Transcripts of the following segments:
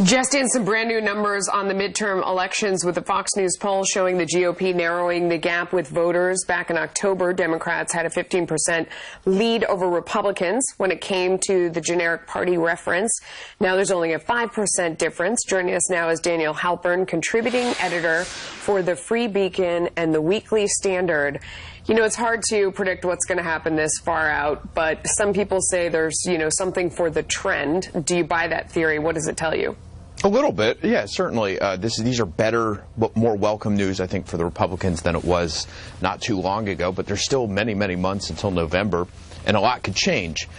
Just in, some brand new numbers on the midterm elections with the Fox News poll showing the GOP narrowing the gap with voters. Back in October, Democrats had a 15% lead over Republicans when it came to the generic party reference. Now there's only a 5% difference. Joining us now is Daniel Halper, contributing editor for the Free Beacon and the Weekly Standard. You know, it's hard to predict what's going to happen this far out, but some people say there's, something for the trend. Do you buy that theory? What does it tell you? A little bit, yeah, certainly. These are better, more welcome news, I think, for the Republicans than it was not too long ago. But there's still many, many months until November, and a lot could change.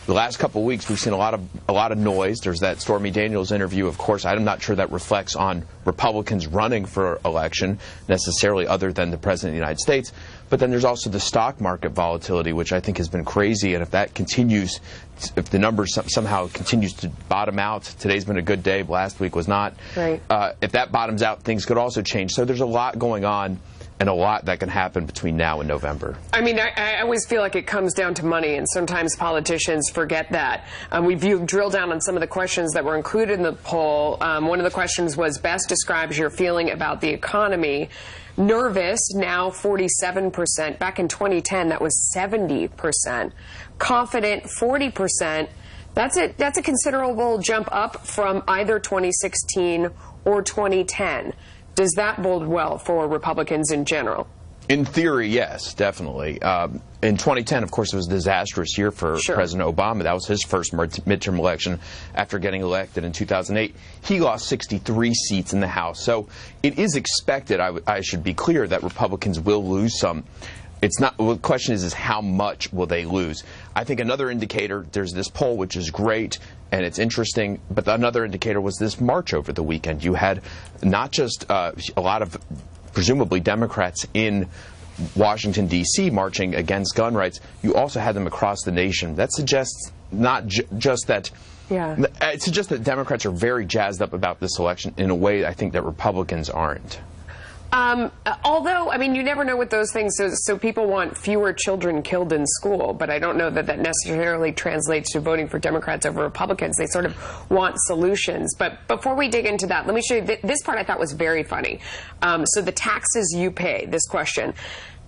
The last couple of weeks, we've seen a lot of noise. There's that Stormy Daniels interview. Of course, I'm not sure that reflects on Republicans running for election necessarily, other than the President of the United States. But then there's also the stock market volatility, which I think has been crazy. And if that continues, if the numbers somehow continues to bottom out, today's been a good day, last week was not. Right. If that bottoms out, things could also change. So there's a lot going on, and a lot that can happen between now and November. I mean, I always feel like it comes down to money, and sometimes politicians forget that. We've drilled down on some of the questions that were included in the poll. One of the questions was, best describes your feeling about the economy. Nervous, now 47%. Back in 2010, that was 70%. Confident, 40%. That's a considerable jump up from either 2016 or 2010. Does that bode well for Republicans in general? In theory, yes, definitely. In 2010, of course, it was a disastrous year for President Obama. That was his first midterm election after getting elected in 2008. He lost 63 seats in the House. So it is expected, I should be clear, that Republicans will lose some. It's not. Well, the question is how much will they lose? I think another indicator, there's this poll, which is great and it's interesting, but another indicator was this march over the weekend. You had not just a lot of presumably Democrats in Washington, D.C. marching against gun rights. You also had them across the nation. That suggests not just that. Yeah. It suggests that Democrats are very jazzed up about this election in a way I think that Republicans aren't. Although, I mean, you never know with those things. So people want fewer children killed in school, but I don't know that that necessarily translates to voting for Democrats over Republicans. They sort of want solutions. But before we dig into that, let me show you this part I thought was very funny. So the taxes you pay, this question,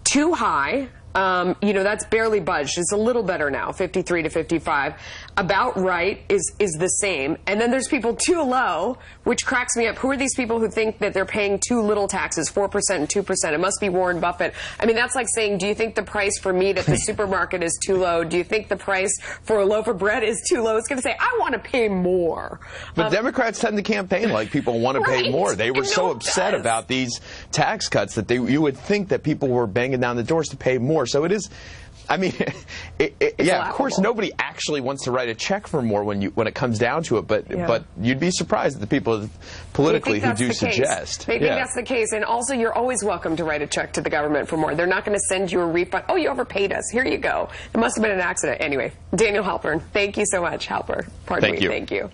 too high. That's barely budged. It's a little better now, 53 to 55. About right is the same. And then there's people too low, which cracks me up. Who are these people who think that they're paying too little taxes, 4% and 2%? It must be Warren Buffett. I mean, that's like saying, do you think the price for meat at the supermarket is too low? Do you think the price for a loaf of bread is too low? It's going to say, I want to pay more. But Democrats tend to campaign like people want to pay more. They were so upset about these tax cuts that you would think that people were banging down the doors to pay more. So it is, I mean, yeah, of course, nobody actually wants to write a check for more when it comes down to it. But you'd be surprised at the people politically who do suggest. They think that's the case. And also, you're always welcome to write a check to the government for more. They're not going to send you a refund. Oh, you overpaid us. Here you go. It must have been an accident. Anyway, Daniel Halper, thank you so much. Halper, pardon me. Thank you.